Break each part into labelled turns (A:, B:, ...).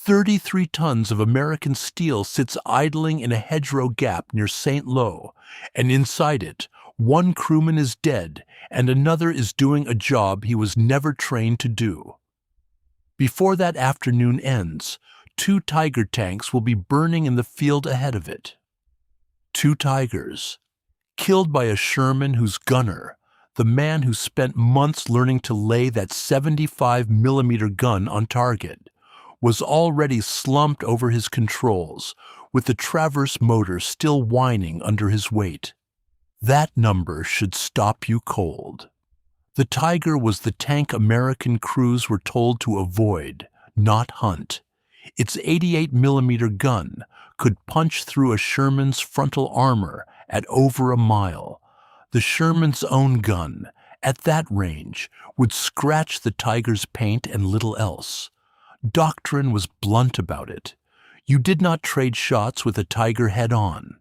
A: 33 tons of American steel sits idling in a hedgerow gap near St. Lo, and inside it, one crewman is dead and another is doing a job he was never trained to do. Before that afternoon ends, 2 Tiger tanks will be burning in the field ahead of it. 2 Tigers, killed by a Sherman whose gunner, the man who spent months learning to lay that 75mm gun on target, was already slumped over his controls, with the Traverse motor still whining under his weight. That number should stop you cold. The Tiger was the tank American crews were told to avoid, not hunt. Its 88mm gun could punch through a Sherman's frontal armor at over a mile. The Sherman's own gun, at that range, would scratch the Tiger's paint and little else. Doctrine was blunt about it. You did not trade shots with a Tiger head-on.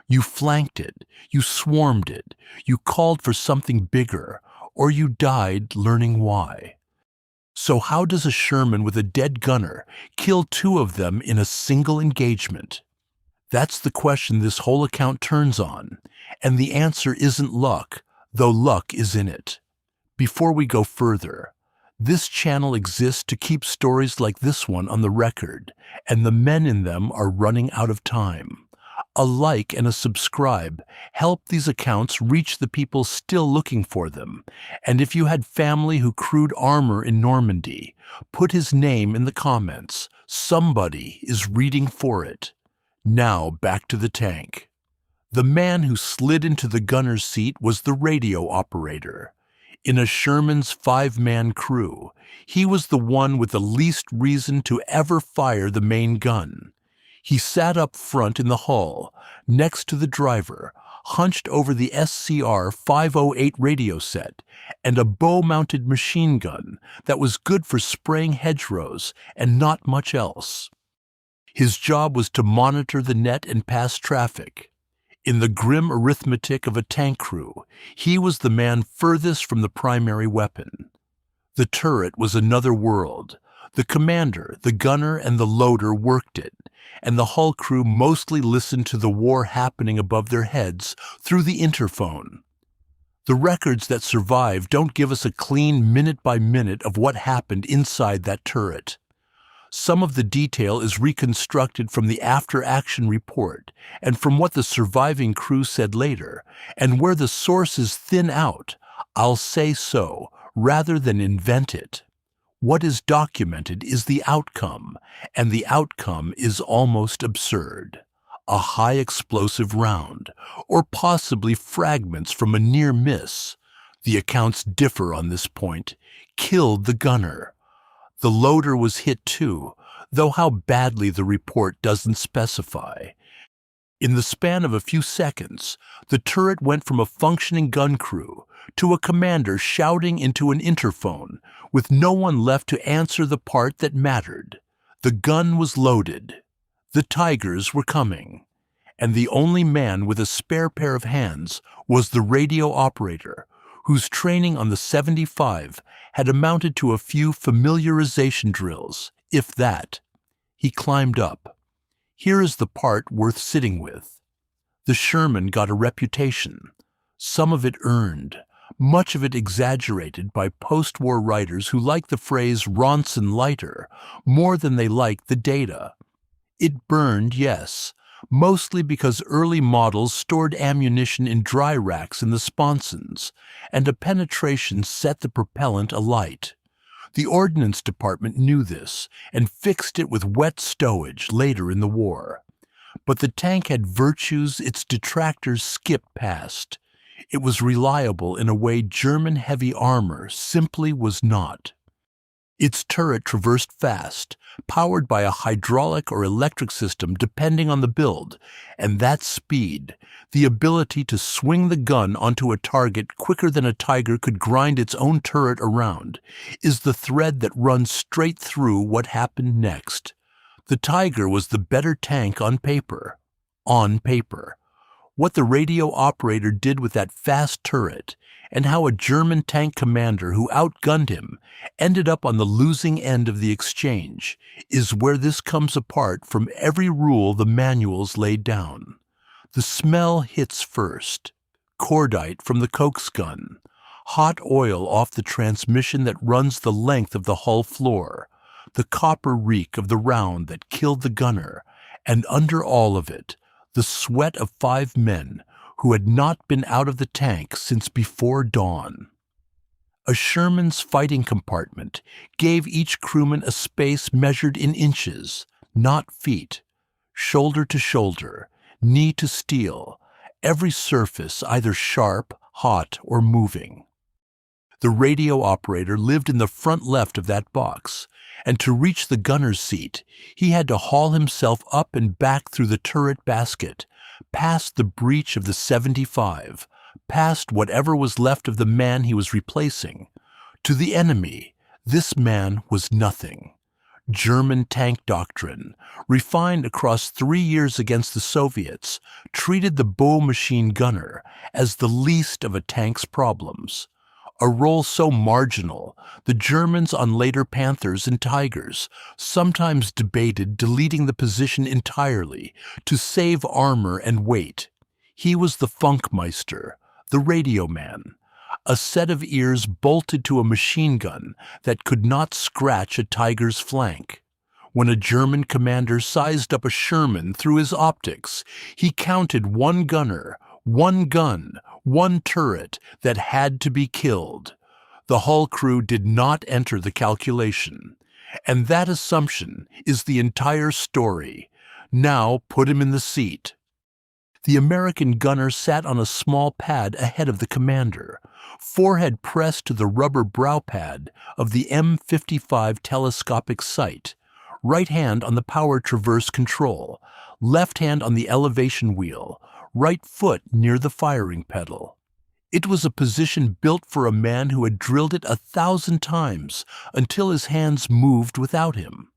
A: You flanked it, you swarmed it, you called for something bigger, or you died learning why. So how does a Sherman with a dead gunner kill 2 of them in a single engagement? That's the question this whole account turns on, and the answer isn't luck, though luck is in it. Before we go further, this channel exists to keep stories like this one on the record, and the men in them are running out of time. A like and a subscribe help these accounts reach the people still looking for them, and if you had family who crewed armor in Normandy, put his name in the comments. Somebody is reading for it. Now back to the tank. The man who slid into the gunner's seat was the radio operator. In a Sherman's 5-man crew, he was the one with the least reason to ever fire the main gun. He sat up front in the hull, next to the driver, hunched over the SCR 508 radio set, and a bow-mounted machine gun that was good for spraying hedgerows and not much else. His job was to monitor the net and pass traffic. In the grim arithmetic of a tank crew, he was the man furthest from the primary weapon. The turret was another world. The commander, the gunner, and the loader worked it, and the hull crew mostly listened to the war happening above their heads through the interphone. The records that survive don't give us a clean minute-by-minute of what happened inside that turret. Some of the detail is reconstructed from the after-action report and from what the surviving crew said later, and where the sources thin out, I'll say so, rather than invent it. What is documented is the outcome, and the outcome is almost absurd. A high-explosive round, or possibly fragments from a near miss, the accounts differ on this point, killed the gunner. The loader was hit too, though how badly the report doesn't specify. In the span of a few seconds, the turret went from a functioning gun crew to a commander shouting into an interphone, with no one left to answer the part that mattered. The gun was loaded. The Tigers were coming. And the only man with a spare pair of hands was the radio operator, whose training on the 75 had amounted to a few familiarization drills, if that. He climbed up. Here is the part worth sitting with. The Sherman got a reputation, some of it earned, much of it exaggerated by post-war writers who like the phrase Ronson lighter more than they liked the data. It burned, yes, mostly because early models stored ammunition in dry racks in the sponsons, and a penetration set the propellant alight. The Ordnance Department knew this and fixed it with wet stowage later in the war. But the tank had virtues its detractors skipped past. It was reliable in a way German heavy armor simply was not. Its turret traversed fast, powered by a hydraulic or electric system depending on the build, and that speed, the ability to swing the gun onto a target quicker than a Tiger could grind its own turret around, is the thread that runs straight through what happened next. The Tiger was the better tank on paper. On paper. what the radio operator did with that fast turret, and how a German tank commander who outgunned him ended up on the losing end of the exchange, is where this comes apart from every rule the manuals laid down. The smell hits first. Cordite from the Coke's gun. Hot oil off the transmission that runs the length of the hull floor. The copper reek of the round that killed the gunner. And under all of it, the sweat of 5 men who had not been out of the tank since before dawn. A Sherman's fighting compartment gave each crewman a space measured in inches, not feet. Shoulder to shoulder, knee to steel, every surface either sharp, hot, or moving. The radio operator lived in the front left of that box, and to reach the gunner's seat, he had to haul himself up and back through the turret basket, past the breech of the 75, past whatever was left of the man he was replacing. To the enemy, this man was nothing. German tank doctrine, refined across 3 years against the Soviets, treated the bow machine gunner as the least of a tank's problems. A role so marginal, the Germans on later Panthers and Tigers sometimes debated deleting the position entirely to save armor and weight. He was the Funkmeister, the radio man, a set of ears bolted to a machine gun that could not scratch a Tiger's flank. When a German commander sized up a Sherman through his optics, he counted 1 gunner, 1 gun, 1 turret that had to be killed. The hull crew did not enter the calculation. And that assumption is the entire story. Now put him in the seat. The American gunner sat on a small pad ahead of the commander, forehead pressed to the rubber brow pad of the M55 telescopic sight, right hand on the power traverse control, left hand on the elevation wheel, right foot near the firing pedal. It was a position built for a man who had drilled it 1,000 times until his hands moved without him.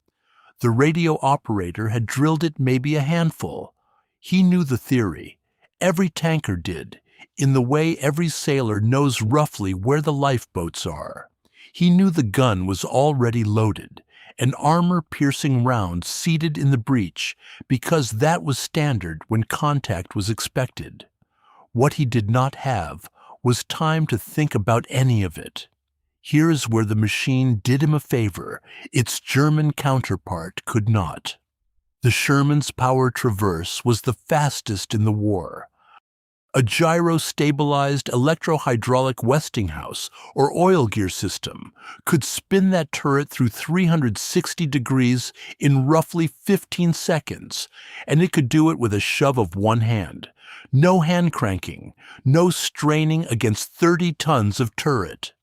A: The radio operator had drilled it maybe a handful. He knew the theory. Every tanker did, in the way every sailor knows roughly where the lifeboats are. He knew the gun was already loaded, an armor-piercing round seated in the breech, because that was standard when contact was expected. What he did not have was time to think about any of it. Here is where the machine did him a favor its German counterpart could not. The Sherman's power traverse was the fastest in the war. A gyro-stabilized electro-hydraulic Westinghouse or oil gear system could spin that turret through 360 degrees in roughly 15 seconds, and it could do it with a shove of 1 hand. No hand cranking, no straining against 30 tons of turret.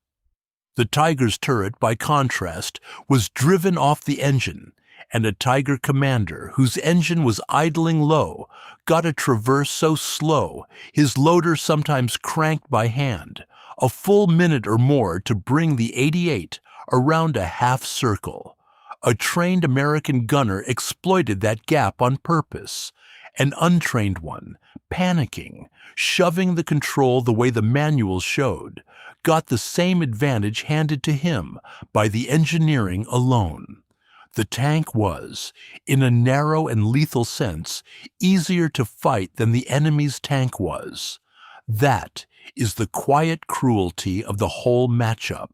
A: The Tiger's turret, by contrast, was driven off the engine, and a Tiger commander, whose engine was idling low, got a traverse so slow his loader sometimes cranked by hand, a full minute or more to bring the 88 around a half circle. A trained American gunner exploited that gap on purpose. An untrained one, panicking, shoving the control the way the manual showed, got the same advantage handed to him by the engineering alone. The tank was, in a narrow and lethal sense, easier to fight than the enemy's tank was. That is the quiet cruelty of the whole matchup.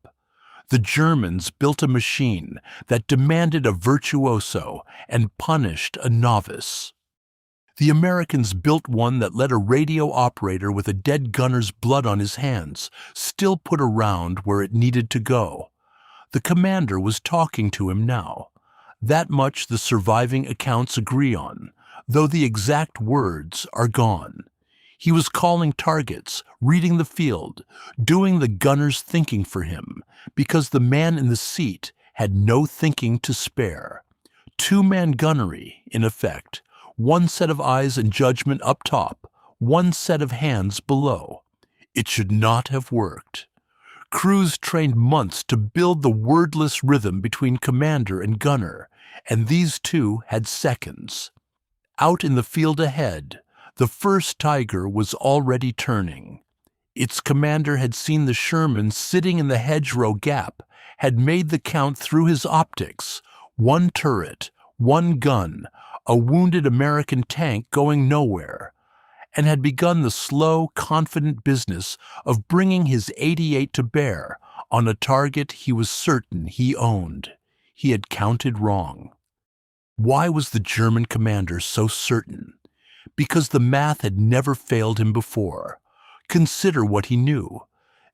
A: The Germans built a machine that demanded a virtuoso and punished a novice. The Americans built one that let a radio operator with a dead gunner's blood on his hands still put a round where it needed to go. The commander was talking to him now. That much the surviving accounts agree on, though the exact words are gone. He was calling targets, reading the field, doing the gunner's thinking for him, because the man in the seat had no thinking to spare. 2-man gunnery, in effect, 1 set of eyes and judgment up top, 1 set of hands below. It should not have worked. Crews trained months to build the wordless rhythm between commander and gunner, and these two had seconds. Out in the field ahead, The first Tiger was already turning. Its commander had seen the Sherman sitting in the hedgerow gap, had made the count through his optics: one turret, one gun, a wounded American tank going nowhere, and had begun the slow, confident business of bringing his 88 to bear on a target he was certain he owned. He had counted wrong. Why was the German commander so certain? Because the math had never failed him before. Consider what he knew.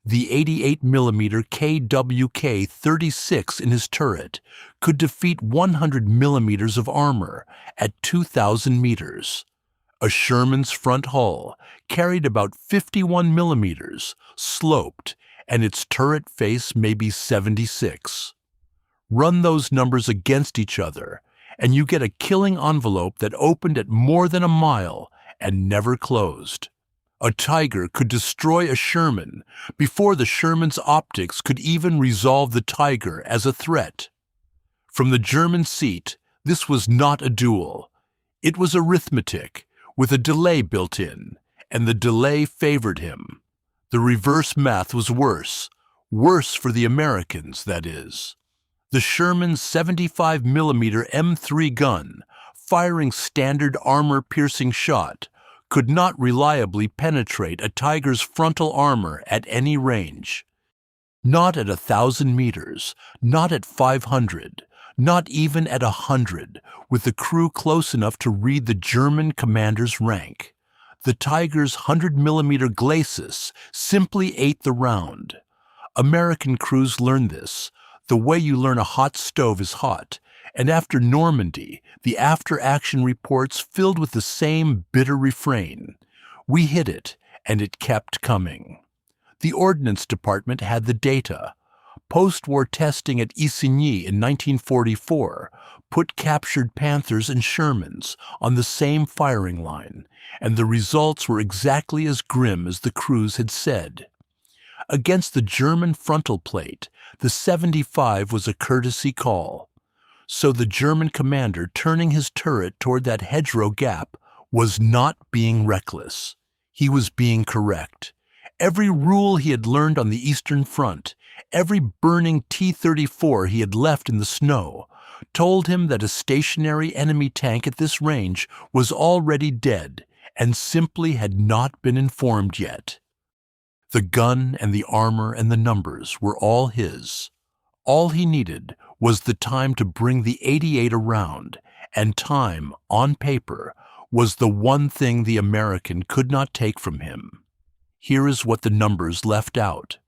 A: The 88mm KWK-36 in his turret could defeat 100mm of armor at 2,000 meters. A Sherman's front hull carried about 51mm, sloped, and its turret face maybe 76. Run those numbers against each other, and you get a killing envelope that opened at more than a mile and never closed. A Tiger could destroy a Sherman before the Sherman's optics could even resolve the Tiger as a threat. From the German seat, this was not a duel. It was arithmetic, with a delay built in, and the delay favored him. The reverse math was worse for the Americans, that is. The Sherman's 75mm M3 gun, firing standard armor-piercing shot, could not reliably penetrate a Tiger's frontal armor at any range. Not at 1,000 meters, not at 500, not even at 100, with the crew close enough to read the German commander's rank. The Tiger's 100mm glacis simply ate the round. American crews learned this, the way you learn a hot stove is hot, and after Normandy, the after-action reports filled with the same bitter refrain. We hit it, and it kept coming. The Ordnance Department had the data. Post-war testing at Isigny in 1944 put captured Panthers and Shermans on the same firing line, and the results were exactly as grim as the crews had said. Against the German frontal plate, the 75 was a courtesy call. So the German commander turning his turret toward that hedgerow gap was not being reckless. He was being correct. Every rule he had learned on the Eastern Front, every burning T-34 he had left in the snow, told him that a stationary enemy tank at this range was already dead and simply had not been informed yet. The gun and the armor and the numbers were all his. All he needed was the time to bring the 88 around, and time, on paper, was the one thing the American could not take from him. Here is what the numbers left out.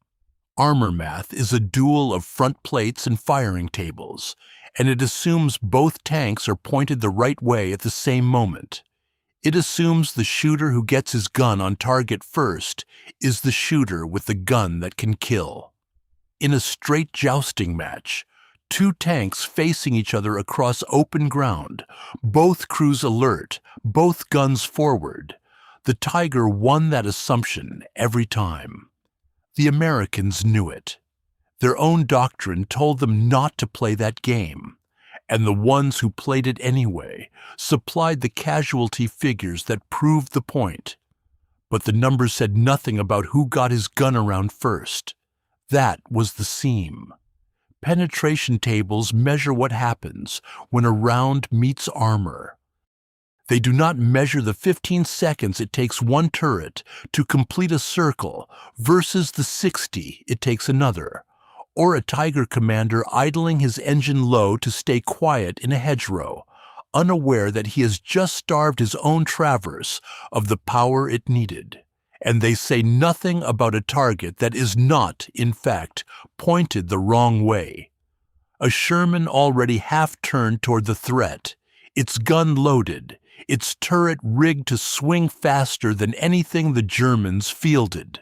A: Armor math is a duel of front plates and firing tables, and it assumes both tanks are pointed the right way at the same moment. It assumes the shooter who gets his gun on target first is the shooter with the gun that can kill. In a straight jousting match, two tanks facing each other across open ground, both crews alert, both guns forward, the Tiger won that assumption every time. The Americans knew it. Their own doctrine told them not to play that game, and the ones who played it anyway supplied the casualty figures that proved the point. But the numbers said nothing about who got his gun around first. That was the seam. Penetration tables measure what happens when a round meets armor. They do not measure the 15 seconds it takes one turret to complete a circle versus the 60 it takes another, or a Tiger commander idling his engine low to stay quiet in a hedgerow, unaware that he has just starved his own traverse of the power it needed. And they say nothing about a target that is not, in fact, pointed the wrong way. A Sherman already half-turned toward the threat, its gun loaded, its turret rigged to swing faster than anything the Germans fielded.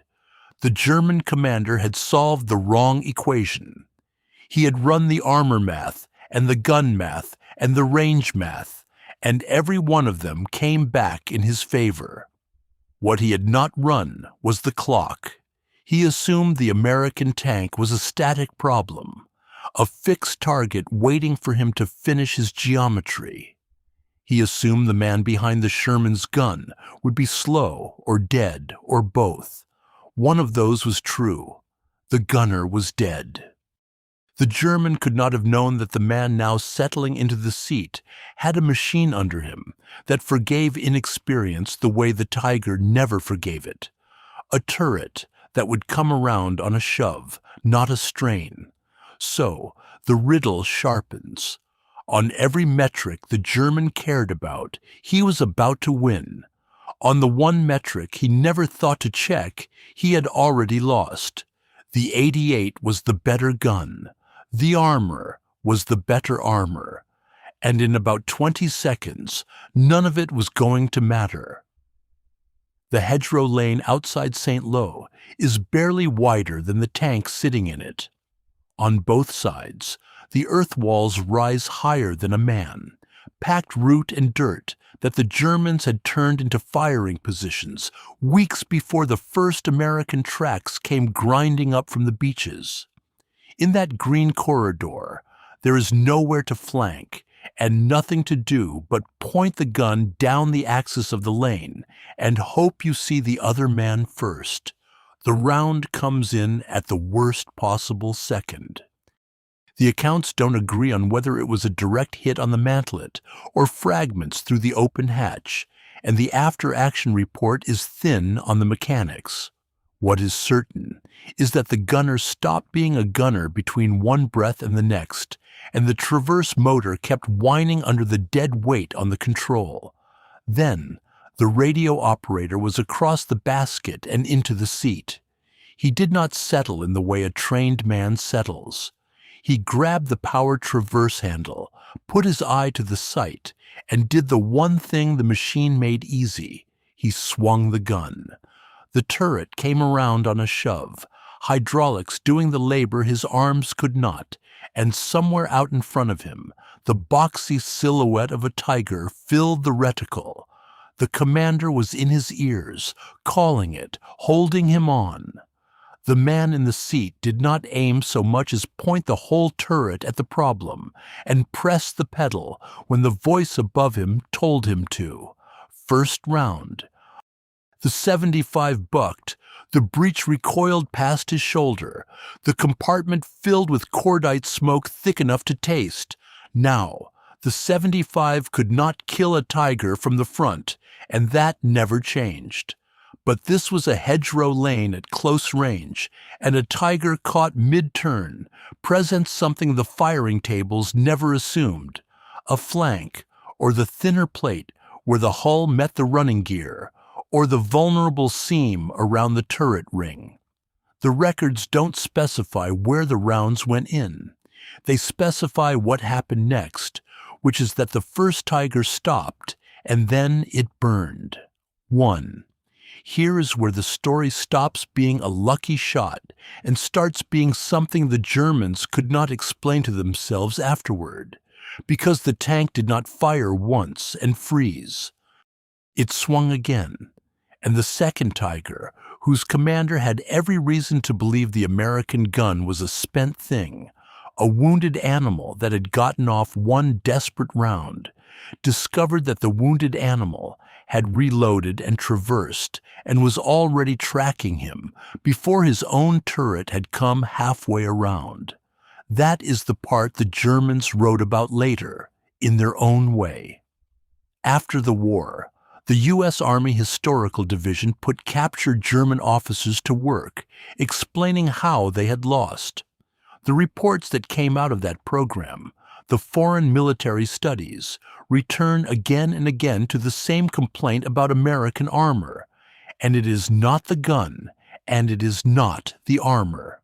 A: The German commander had solved the wrong equation. He had run the armor math, and the gun math, and the range math, and every one of them came back in his favor. What he had not run was the clock. He assumed the American tank was a static problem, a fixed target waiting for him to finish his geometry. He assumed the man behind the Sherman's gun would be slow or dead or both. One of those was true. The gunner was dead. The German could not have known that the man now settling into the seat had a machine under him that forgave inexperience the way the Tiger never forgave it. A turret that would come around on a shove, not a strain. So, the riddle sharpens. On every metric the German cared about, he was about to win. On the one metric he never thought to check, he had already lost. The 88 was the better gun. The armor was the better armor. And in about 20 seconds, none of it was going to matter. The hedgerow lane outside St. Lo is barely wider than the tank sitting in it. On both sides, the earth walls rise higher than a man, packed root and dirt that the Germans had turned into firing positions weeks before the first American tracks came grinding up from the beaches. In that green corridor, there is nowhere to flank and nothing to do but point the gun down the axis of the lane and hope you see the other man first. The round comes in at the worst possible second. The accounts don't agree on whether it was a direct hit on the mantlet or fragments through the open hatch, and the after-action report is thin on the mechanics. What is certain is that the gunner stopped being a gunner between one breath and the next, and the traverse motor kept whining under the dead weight on the control. Then, the radio operator was across the basket and into the seat. He did not settle in the way a trained man settles. He grabbed the power traverse handle, put his eye to the sight, and did the one thing the machine made easy. He swung the gun. The turret came around on a shove, hydraulics doing the labor his arms could not, and somewhere out in front of him, the boxy silhouette of a tiger filled the reticle. The commander was in his ears, calling it, holding him on. The man in the seat did not aim so much as point the whole turret at the problem and press the pedal when the voice above him told him to. First round. The 75 bucked. The breech recoiled past his shoulder. The compartment filled with cordite smoke thick enough to taste. Now, the 75 could not kill a tiger from the front, and that never changed. But this was a hedgerow lane at close range, and a tiger caught mid-turn presents something the firing tables never assumed: a flank, or the thinner plate where the hull met the running gear, or the vulnerable seam around the turret ring. The records don't specify where the rounds went in. They specify what happened next, which is that the first tiger stopped, and then it burned. 1. Here is where the story stops being a lucky shot and starts being something the Germans could not explain to themselves afterward, because the tank did not fire once and freeze. It swung again, and the second tiger, whose commander had every reason to believe the American gun was a spent thing, a wounded animal that had gotten off one desperate round, discovered that the wounded animal had reloaded and traversed and was already tracking him before his own turret had come halfway around. That is the part the Germans wrote about later, in their own way. After the war, the U.S. Army Historical Division put captured German officers to work, explaining how they had lost. The reports that came out of that program, the Foreign Military Studies, return again and again to the same complaint about American armor, and it is not the gun, and it is not the armor.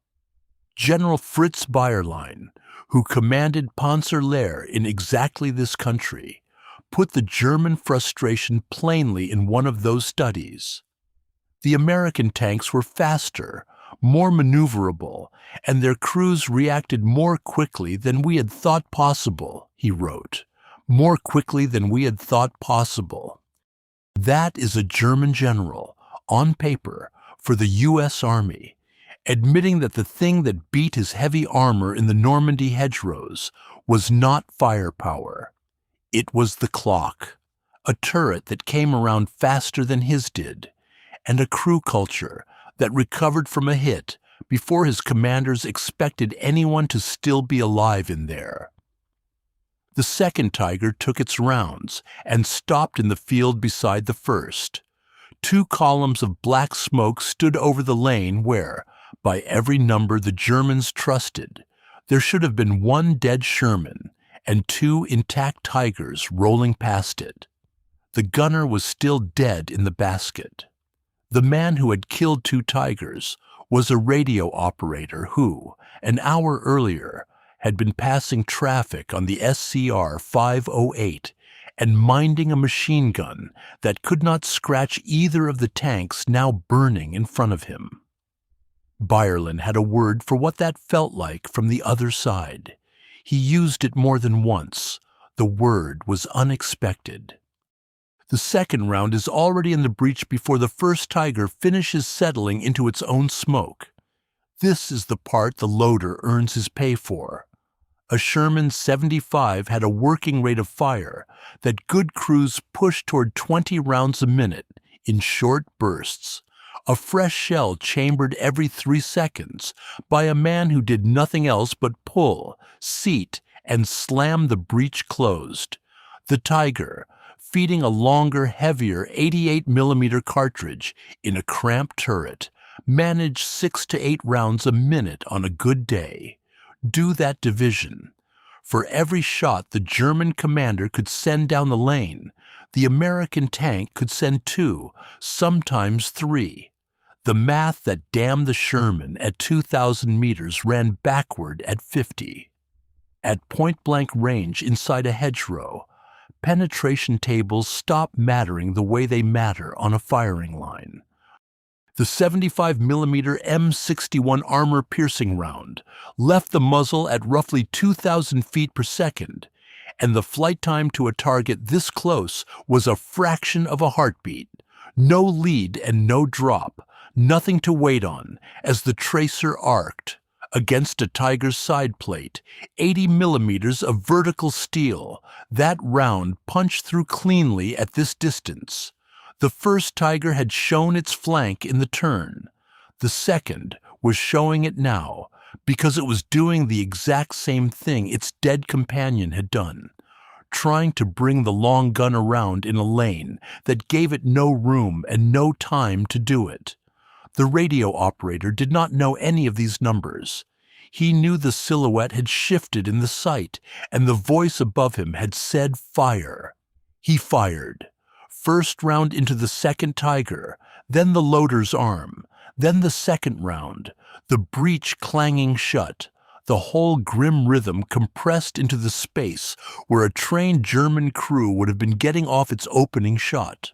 A: General Fritz Bayerlein, who commanded Panzer Lehr in exactly this country, put the German frustration plainly in one of those studies. The American tanks were faster, more maneuverable, and their crews reacted more quickly than we had thought possible, he wrote. More quickly than we had thought possible. That is a German general, on paper, for the U.S. Army, admitting that the thing that beat his heavy armor in the Normandy hedgerows was not firepower. It was the clock, a turret that came around faster than his did, and a crew culture that recovered from a hit before his commanders expected anyone to still be alive in there. The second Tiger took its rounds and stopped in the field beside the first. Two columns of black smoke stood over the lane where, by every number the Germans trusted, there should have been one dead Sherman and two intact Tigers rolling past it. The gunner was still dead in the basket. The man who had killed two Tigers was a radio operator who, an hour earlier, had been passing traffic on the SCR 508 and minding a machine gun that could not scratch either of the tanks now burning in front of him. Byerlin had a word for what that felt like from the other side. He used it more than once. The word was unexpected. The second round is already in the breech before the first Tiger finishes settling into its own smoke. This is the part the loader earns his pay for. A Sherman 75 had a working rate of fire that good crews pushed toward 20 rounds a minute in short bursts, a fresh shell chambered every 3 seconds by a man who did nothing else but pull, seat, and slam the breech closed. The Tiger, feeding a longer, heavier 88mm cartridge in a cramped turret, managed 6 to 8 rounds a minute on a good day. Do that division. For every shot the German commander could send down the lane, the American tank could send 2, sometimes 3. The math that damned the Sherman at 2,000 meters ran backward at 50. At point-blank range inside a hedgerow, penetration tables stop mattering the way they matter on a firing line. The 75mm M61 armor-piercing round left the muzzle at roughly 2,000 feet per second, and the flight time to a target this close was a fraction of a heartbeat. No lead and no drop, nothing to wait on as the tracer arced. Against a Tiger's side plate, 80mm of vertical steel, that round punched through cleanly at this distance. The first Tiger had shown its flank in the turn. The second was showing it now because it was doing the exact same thing its dead companion had done, trying to bring the long gun around in a lane that gave it no room and no time to do it. The radio operator did not know any of these numbers. He knew the silhouette had shifted in the sight, and the voice above him had said fire. He fired. First round into the second Tiger, then the loader's arm, then the second round, the breech clanging shut, the whole grim rhythm compressed into the space where a trained German crew would have been getting off its opening shot.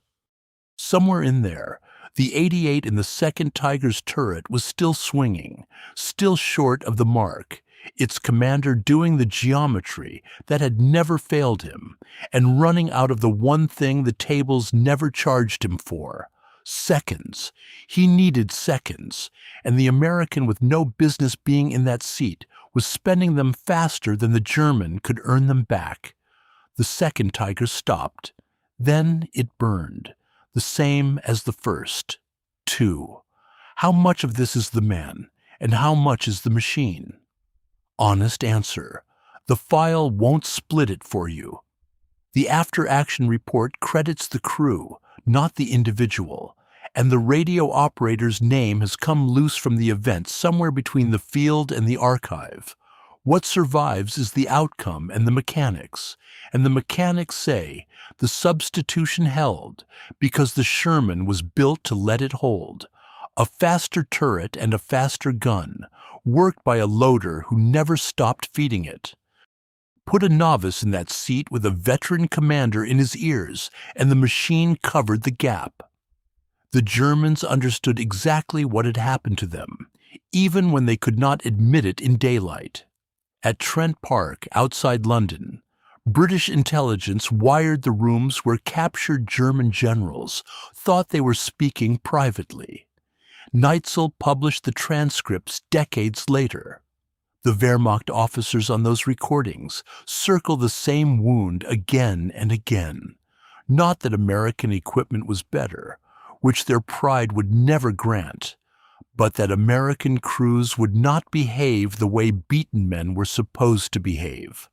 A: Somewhere in there, the 88 in the second Tiger's turret was still swinging, still short of the mark, its commander doing the geometry that had never failed him, and running out of the one thing the tables never charged him for: seconds. He needed seconds, and the American with no business being in that seat was spending them faster than the German could earn them back. The second Tiger stopped. Then it burned. The same as the first. 2. How much of this is the man, and how much is the machine? Honest answer. The file won't split it for you. The after-action report credits the crew, not the individual, and the radio operator's name has come loose from the event somewhere between the field and the archive. What survives is the outcome and the mechanics, and the mechanics say the substitution held because the Sherman was built to let it hold. A faster turret and a faster gun, worked by a loader who never stopped feeding it. Put a novice in that seat with a veteran commander in his ears, and the machine covered the gap. The Germans understood exactly what had happened to them, even when they could not admit it in daylight. At Trent Park, outside London, British intelligence wired the rooms where captured German generals thought they were speaking privately. Neitzel published the transcripts decades later. The Wehrmacht officers on those recordings circle the same wound again and again. Not that American equipment was better, which their pride would never grant, but that American crews would not behave the way beaten men were supposed to behave.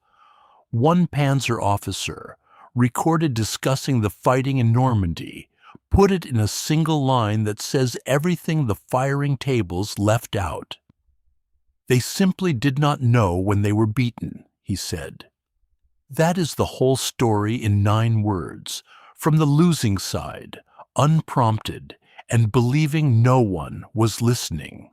A: One panzer officer, recorded discussing the fighting in Normandy, put it in a single line that says everything the firing tables left out. "They simply did not know when they were beaten," he said. That is the whole story in 9 words, from the losing side, unprompted, and believing no one was listening.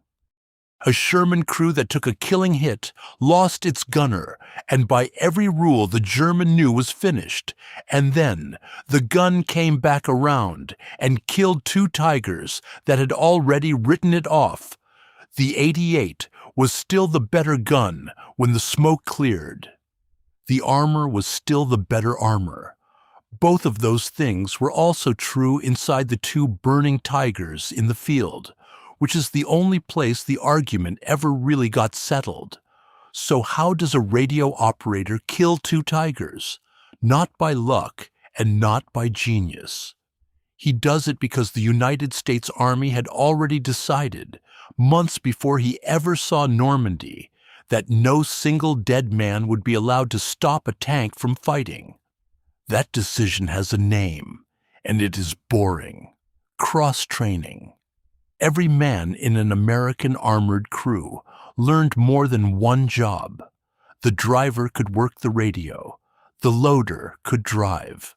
A: A Sherman crew that took a killing hit lost its gunner, and by every rule the German knew was finished. And then the gun came back around and killed 2 Tigers that had already written it off. The 88 was still the better gun when the smoke cleared. The armor was still the better armor. Both of those things were also true inside the 2 burning Tigers in the field, which is the only place the argument ever really got settled. So how does a radio operator kill 2 Tigers? Not by luck and not by genius. He does it because the United States Army had already decided, months before he ever saw Normandy, that no single dead man would be allowed to stop a tank from fighting. That decision has a name, and it is boring. Cross-training. Every man in an American armored crew learned more than one job. The driver could work the radio. The loader could drive.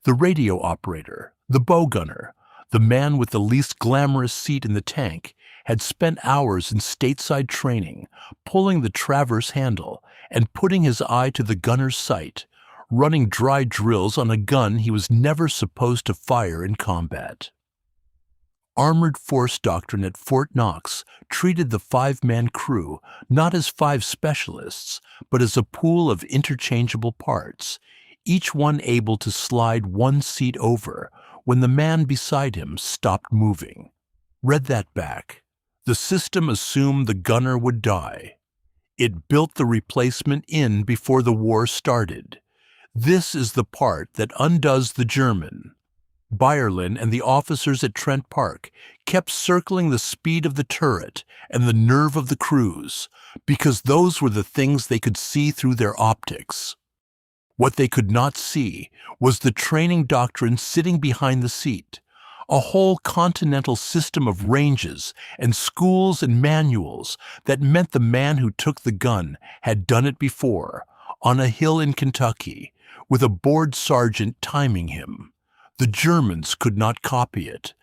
A: The radio operator, the bow gunner, the man with the least glamorous seat in the tank, had spent hours in stateside training, pulling the traverse handle and putting his eye to the gunner's sight, running dry drills on a gun he was never supposed to fire in combat. Armored force doctrine at Fort Knox treated the 5-man crew not as 5 specialists, but as a pool of interchangeable parts, each one able to slide 1 seat over when the man beside him stopped moving. Read that back. The system assumed the gunner would die. It built the replacement in before the war started. This is the part that undoes the German. Byerlin and the officers at Trent Park kept circling the speed of the turret and the nerve of the crews, because those were the things they could see through their optics. What they could not see was the training doctrine sitting behind the seat, a whole continental system of ranges and schools and manuals that meant the man who took the gun had done it before, on a hill in Kentucky, with a bored sergeant timing him. The Germans could not copy it.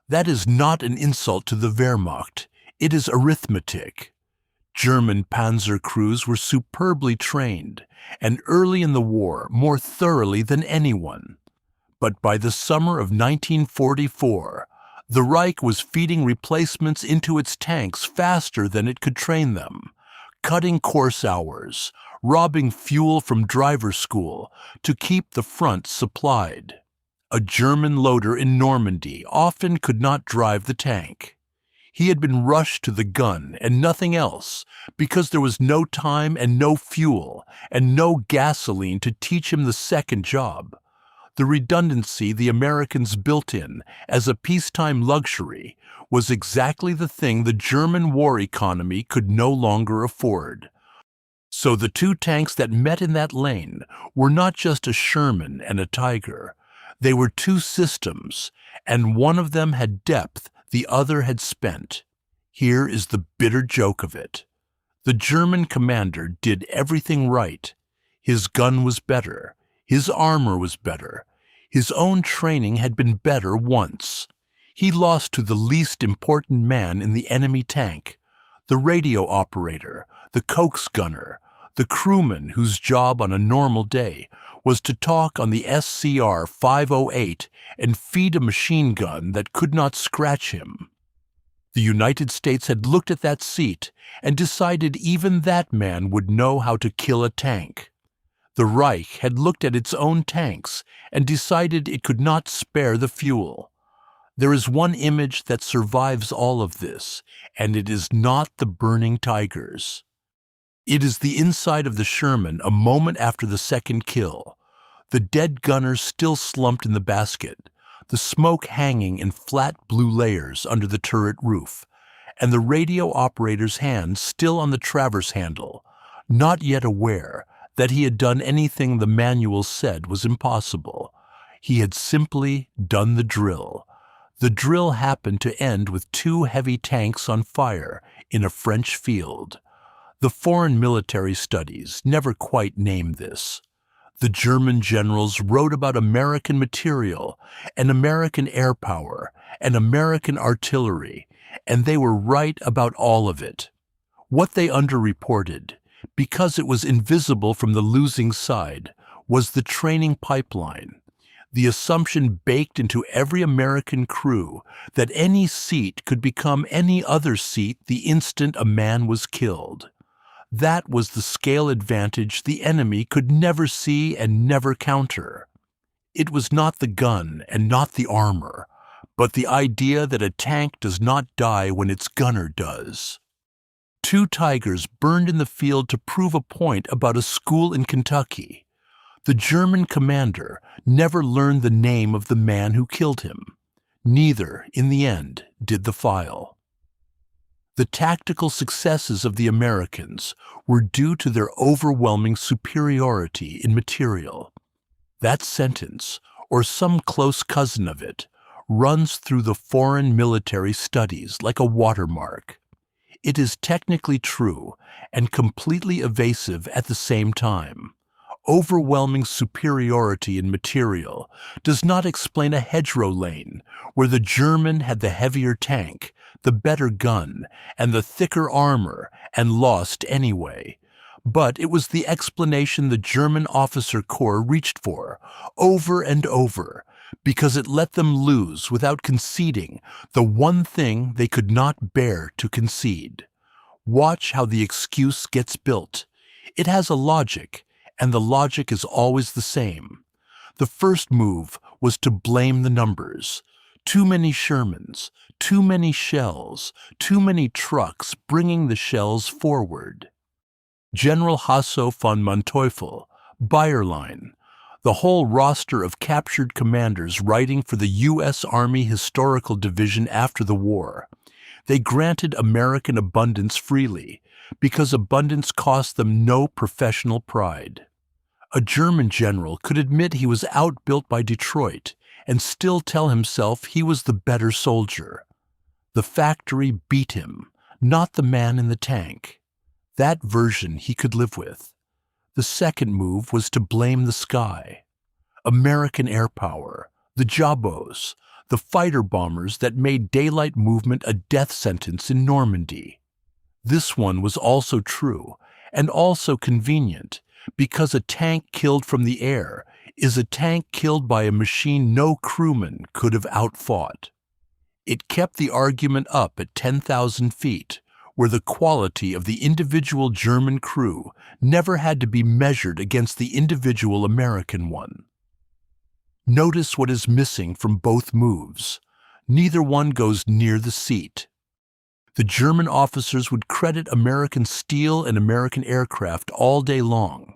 A: That is not an insult to the Wehrmacht. It is arithmetic. German panzer crews were superbly trained, and early in the war more thoroughly than anyone. But by the summer of 1944, the Reich was feeding replacements into its tanks faster than it could train them, cutting course hours, robbing fuel from driver school to keep the front supplied. A German loader in Normandy often could not drive the tank. He had been rushed to the gun and nothing else because there was no time and no fuel and no gasoline to teach him the second job. The redundancy the Americans built in as a peacetime luxury was exactly the thing the German war economy could no longer afford. So the 2 tanks that met in that lane were not just a Sherman and a Tiger. They were 2 systems, and one of them had depth the other had spent. Here is the bitter joke of it. The German commander did everything right. His gun was better. His armor was better. His own training had been better once. He lost to the least important man in the enemy tank, the radio operator, the coax gunner, the crewman whose job on a normal day was to talk on the SCR 508 and feed a machine gun that could not scratch him. The United States had looked at that seat and decided even that man would know how to kill a tank. The Reich had looked at its own tanks and decided it could not spare the fuel. There is one image that survives all of this, and it is not the burning Tigers. It is the inside of the Sherman a moment after the second kill. The dead gunner still slumped in the basket, the smoke hanging in flat blue layers under the turret roof, and the radio operator's hand still on the traverse handle, not yet aware that he had done anything the manual said was impossible. He had simply done the drill. The drill happened to end with two heavy tanks on fire in a French field. The foreign military studies never quite named this. The German generals wrote about American material and American air power and American artillery, and they were right about all of it. What they underreported, because it was invisible from the losing side, was the training pipeline, the assumption baked into every American crew that any seat could become any other seat the instant a man was killed. That was the scale advantage the enemy could never see and never counter. It was not the gun and not the armor, but the idea that a tank does not die when its gunner does. Two tigers burned in the field to prove a point about a school in Kentucky. The German commander never learned the name of the man who killed him. Neither, in the end, did the file. The tactical successes of the Americans were due to their overwhelming superiority in material. That sentence, or some close cousin of it, runs through the foreign military studies like a watermark. It is technically true and completely evasive at the same time. Overwhelming superiority in material does not explain a hedgerow lane where the German had the heavier tank, the better gun, and the thicker armor, and lost anyway. But it was the explanation the German officer corps reached for, over and over, because it let them lose without conceding the one thing they could not bear to concede. Watch how the excuse gets built. It has a logic, and the logic is always the same. The first move was to blame the numbers. Too many Shermans, too many shells, too many trucks bringing the shells forward. General Hasso von Manteuffel, Bayerline, the whole roster of captured commanders writing for the U.S. Army Historical Division after the war. They granted American abundance freely, because abundance cost them no professional pride. A German general could admit he was outbuilt by Detroit and still tell himself he was the better soldier. The factory beat him, not the man in the tank. That version he could live with. The second move was to blame the sky. American air power, the Jabos, the fighter bombers that made daylight movement a death sentence in Normandy. This one was also true, and also convenient, because a tank killed from the air is a tank killed by a machine no crewman could have outfought. It kept the argument up at 10,000 feet, where the quality of the individual German crew never had to be measured against the individual American one. Notice what is missing from both moves. Neither one goes near the seat. The German officers would credit American steel and American aircraft all day long,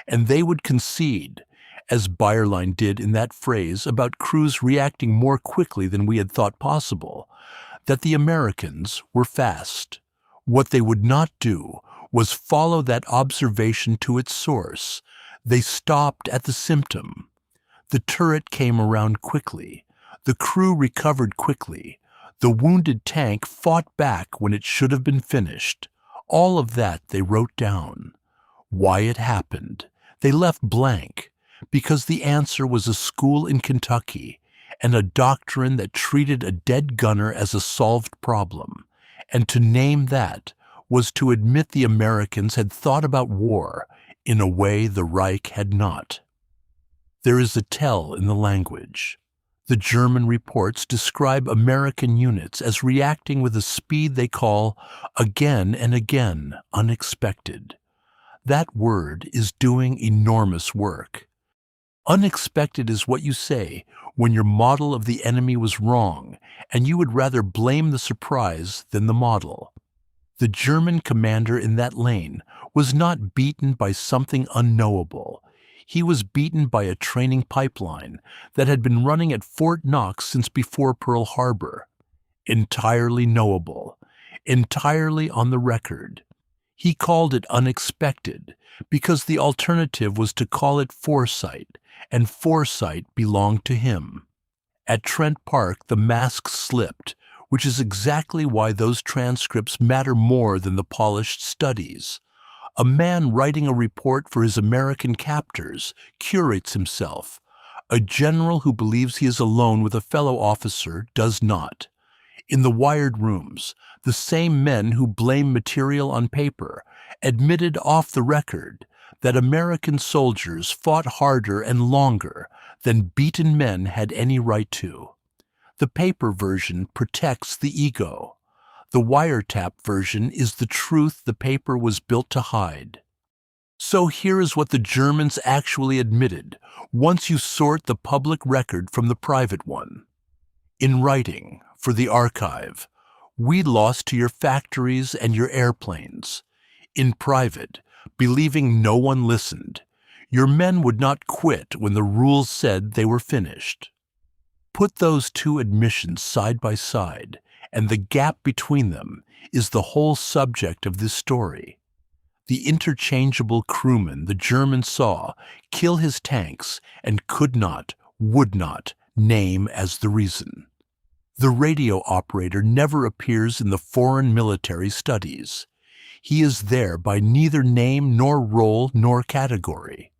A: and they would concede, as Bayerline did in that phrase about crews reacting more quickly than we had thought possible, that the Americans were fast. What they would not do was follow that observation to its source. They stopped at the symptom. The turret came around quickly. The crew recovered quickly. The wounded tank fought back when it should have been finished. All of that they wrote down. Why it happened, they left blank, because the answer was a school in Kentucky and a doctrine that treated a dead gunner as a solved problem. And to name that was to admit the Americans had thought about war in a way the Reich had not. There is a tell in the language. The German reports describe American units as reacting with a speed they call again and again unexpected. That word is doing enormous work. Unexpected is what you say when your model of the enemy was wrong and you would rather blame the surprise than the model. The German commander in that lane was not beaten by something unknowable. He was beaten by a training pipeline that had been running at Fort Knox since before Pearl Harbor. Entirely knowable, entirely on the record. He called it unexpected because the alternative was to call it foresight, and foresight belonged to him. At Trent Park, the mask slipped, which is exactly why those transcripts matter more than the polished studies. A man writing a report for his American captors curates himself. A general who believes he is alone with a fellow officer does not. In the wired rooms, the same men who blame material on paper admitted off the record that American soldiers fought harder and longer than beaten men had any right to. The paper version protects the ego. The wiretap version is the truth the paper was built to hide. So here is what the Germans actually admitted once you sort the public record from the private one. In writing, for the archive, we lost to your factories and your airplanes. In private, believing no one listened, your men would not quit when the rules said they were finished. Put those two admissions side by side, and the gap between them is the whole subject of this story. The interchangeable crewman the Germans saw kill his tanks and could not, would not, name as the reason. The radio operator never appears in the foreign military studies. He is there by neither name nor role nor category.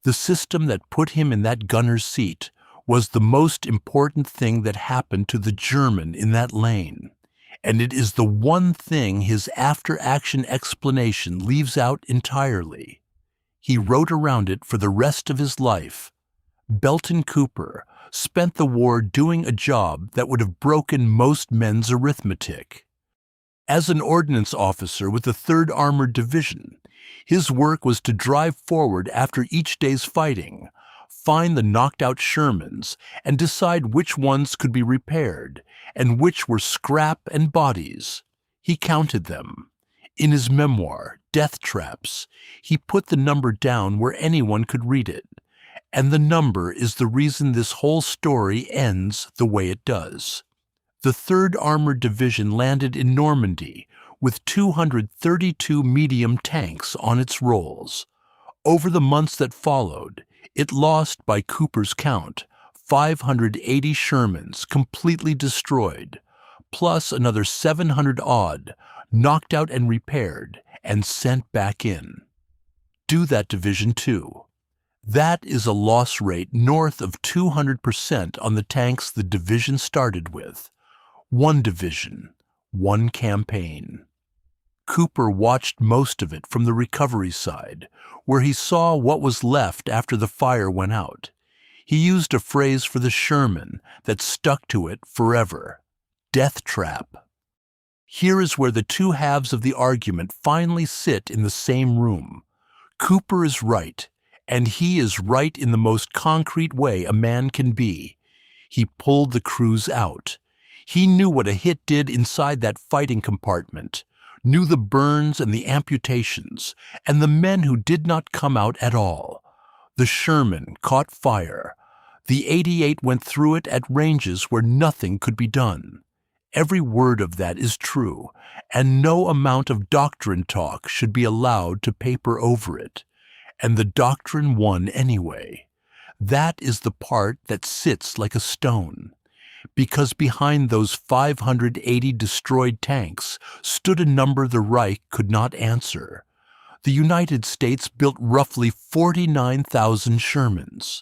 A: The system that put him in that gunner's seat was the most important thing that happened to the German in that lane, and it is the one thing his after-action explanation leaves out entirely. He wrote around it for the rest of his life. Belton Cooper spent the war doing a job that would have broken most men's arithmetic. As an ordnance officer with the 3rd Armored Division, his work was to drive forward after each day's fighting, find the knocked-out Shermans, and decide which ones could be repaired and which were scrap and bodies. He counted them. In his memoir, Death Traps, he put the number down where anyone could read it. And the number is the reason this whole story ends the way it does. The 3rd Armored Division landed in Normandy with 232 medium tanks on its rolls. Over the months that followed, it lost, by Cooper's count, 580 Shermans completely destroyed, plus another 700-odd knocked out and repaired and sent back in. Do that division too. That is a loss rate north of 200% on the tanks the division started with. One division, one campaign. Cooper watched most of it from the recovery side, where he saw what was left after the fire went out. He used a phrase for the Sherman that stuck to it forever: death trap. Here is where the two halves of the argument finally sit in the same room. Cooper is right, and he is right in the most concrete way a man can be. He pulled the crews out. He knew what a hit did inside that fighting compartment, knew the burns and the amputations, and the men who did not come out at all. The Sherman caught fire. The 88 went through it at ranges where nothing could be done. Every word of that is true, and no amount of doctrine talk should be allowed to paper over it. And the doctrine won anyway. That is the part that sits like a stone. Because behind those 580 destroyed tanks stood a number the Reich could not answer. The United States built roughly 49,000 Shermans.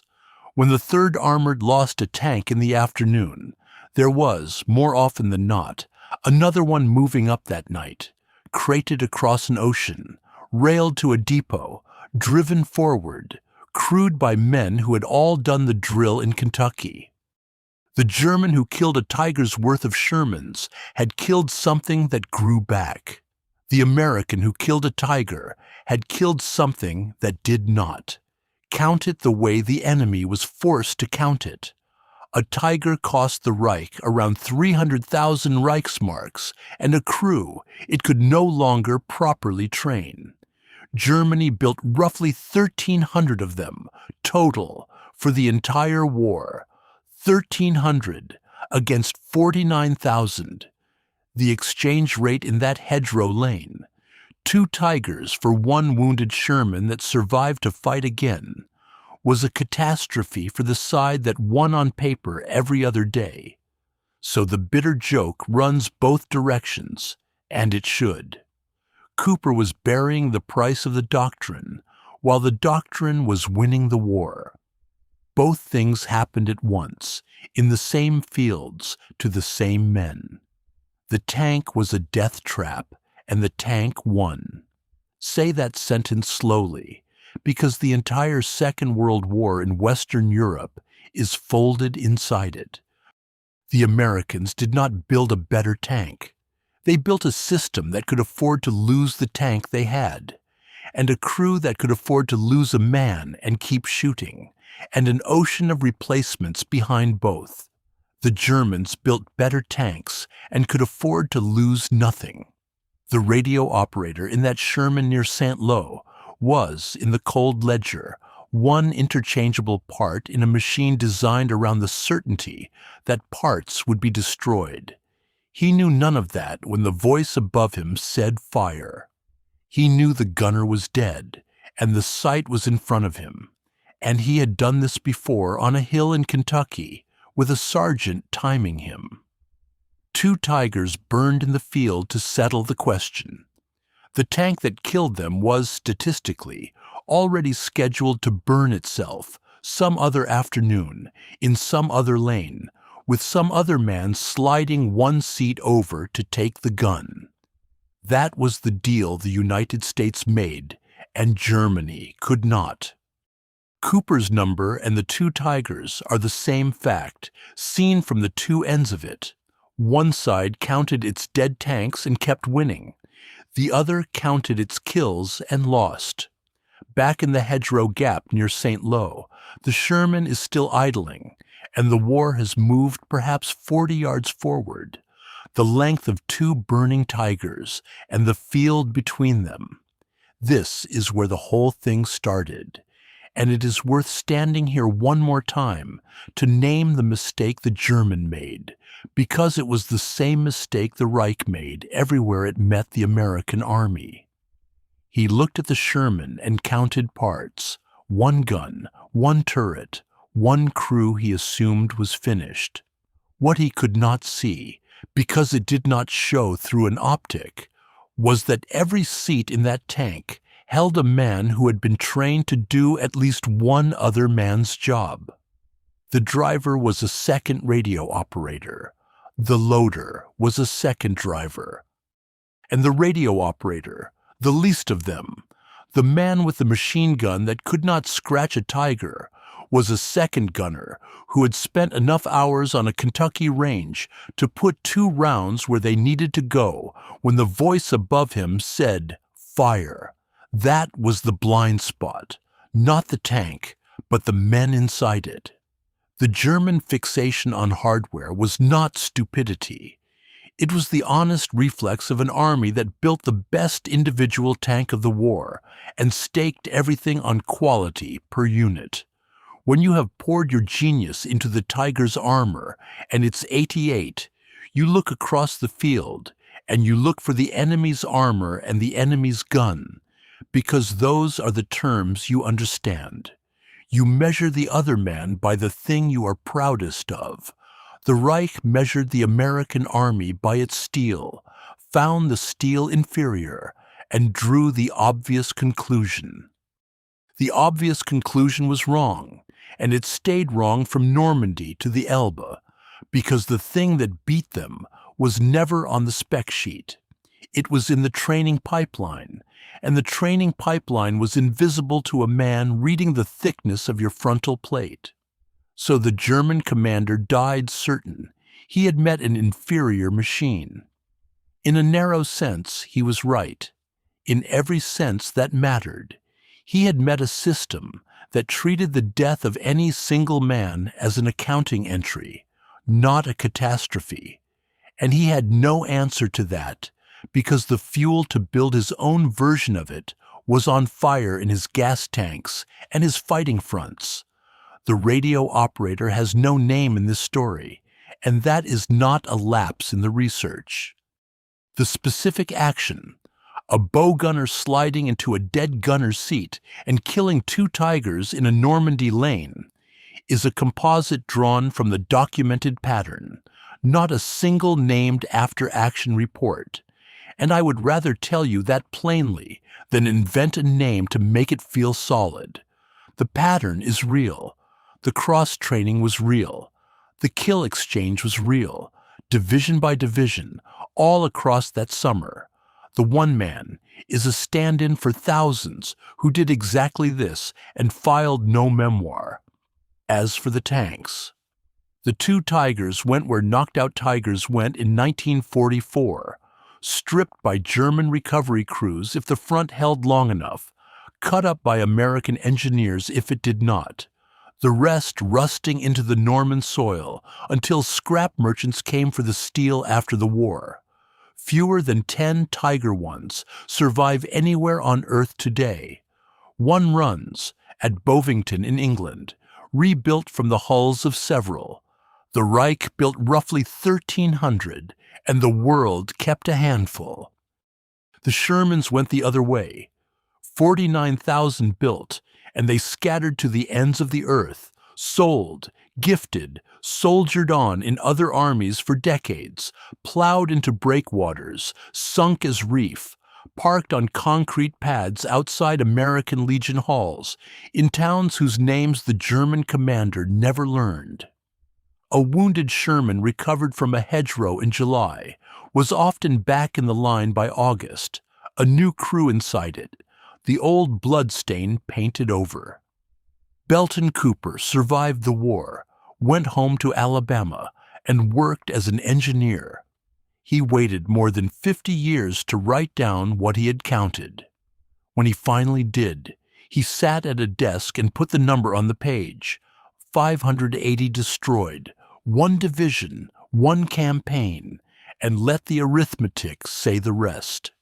A: When the 3rd Armored lost a tank in the afternoon, there was, more often than not, another one moving up that night, crated across an ocean, railed to a depot, driven forward, crewed by men who had all done the drill in Kentucky. The German who killed a tiger's worth of Shermans had killed something that grew back. The American who killed a tiger had killed something that did not. Count it the way the enemy was forced to count it. A Tiger cost the Reich around 300,000 Reichsmarks and a crew it could no longer properly train. Germany built roughly 1,300 of them, total, for the entire war. 1,300 against 49,000. The exchange rate in that hedgerow lane. 2 Tigers for 1 wounded Sherman that survived to fight again, was a catastrophe for the side that won on paper every other day. So the bitter joke runs both directions, and it should. Cooper was burying the price of the doctrine, while the doctrine was winning the war. Both things happened at once, in the same fields, to the same men. The tank was a death trap, and the tank won. Say that sentence slowly, because the entire Second World War in Western Europe is folded inside it. The Americans did not build a better tank. They built a system that could afford to lose the tank they had, and a crew that could afford to lose a man and keep shooting, and an ocean of replacements behind both. The Germans built better tanks and could afford to lose nothing. The radio operator in that Sherman near St. Lo was, in the cold ledger, one interchangeable part in a machine designed around the certainty that parts would be destroyed. He knew none of that when the voice above him said fire. He knew the gunner was dead, and the sight was in front of him, and he had done this before on a hill in Kentucky, with a sergeant timing him. 2 Tigers burned in the field to settle the question. The tank that killed them was, statistically, already scheduled to burn itself some other afternoon, in some other lane, with some other man sliding 1 seat over to take the gun. That was the deal the United States made, and Germany could not. Cooper's number and the 2 Tigers are the same fact, seen from the 2 ends of it. One side counted its dead tanks and kept winning. The other counted its kills and lost. Back in the hedgerow gap near St. Lo, the Sherman is still idling, and the war has moved perhaps 40 yards forward, the length of 2 burning Tigers and the field between them. This is where the whole thing started, and it is worth standing here one more time to name the mistake the German made, because it was the same mistake the Reich made everywhere it met the American army. He looked at the Sherman and counted parts, 1 gun, 1 turret, 1 crew he assumed was finished. What he could not see, because it did not show through an optic, was that every seat in that tank held a man who had been trained to do at least one other man's job. The driver was a second radio operator. The loader was a second driver. And the radio operator, the least of them, the man with the machine gun that could not scratch a Tiger, was a second gunner who had spent enough hours on a Kentucky range to put 2 rounds where they needed to go when the voice above him said, "Fire." That was the blind spot, not the tank, but the men inside it. The German fixation on hardware was not stupidity. It was the honest reflex of an army that built the best individual tank of the war and staked everything on quality per unit. When you have poured your genius into the Tiger's armor and its 88, you look across the field and you look for the enemy's armor and the enemy's gun, because those are the terms you understand. You measure the other man by the thing you are proudest of. The Reich measured the American army by its steel, found the steel inferior, and drew the obvious conclusion. The obvious conclusion was wrong, and it stayed wrong from Normandy to the Elbe, because the thing that beat them was never on the spec sheet. It was in the training pipeline, and the training pipeline was invisible to a man reading the thickness of your frontal plate. So the German commander died certain he had met an inferior machine. In a narrow sense, he was right. In every sense that mattered. He had met a system that treated the death of any single man as an accounting entry, not a catastrophe. And he had no answer to that, because the fuel to build his own version of it was on fire in his gas tanks and his fighting fronts. The radio operator has no name in this story, and that is not a lapse in the research. The specific action, a bow gunner sliding into a dead gunner's seat and killing 2 tigers in a Normandy lane, is a composite drawn from the documented pattern, not a single named after-action report. And I would rather tell you that plainly than invent a name to make it feel solid. The pattern is real. The cross-training was real. The kill exchange was real, division by division, all across that summer. The one man is a stand-in for thousands who did exactly this and filed no memoir. As for the tanks, the 2 tigers went where knocked-out tigers went in 1944, stripped by German recovery crews if the front held long enough, cut up by American engineers if it did not, the rest rusting into the Norman soil until scrap merchants came for the steel after the war. Fewer than 10 Tiger ones survive anywhere on Earth today. One runs at Bovington in England, rebuilt from the hulls of several. The Reich built roughly 1,300, and the world kept a handful. The Shermans went the other way. 49,000 built, and they scattered to the ends of the earth, sold, gifted, soldiered on in other armies for decades, plowed into breakwaters, sunk as reef, parked on concrete pads outside American Legion halls, in towns whose names the German commander never learned. A wounded Sherman recovered from a hedgerow in July was often back in the line by August, a new crew inside it, the old bloodstain painted over. Belton Cooper survived the war, went home to Alabama, and worked as an engineer. He waited more than 50 years to write down what he had counted. When he finally did, he sat at a desk and put the number on the page. 580 destroyed, 1 division, 1 campaign, and let the arithmetic say the rest.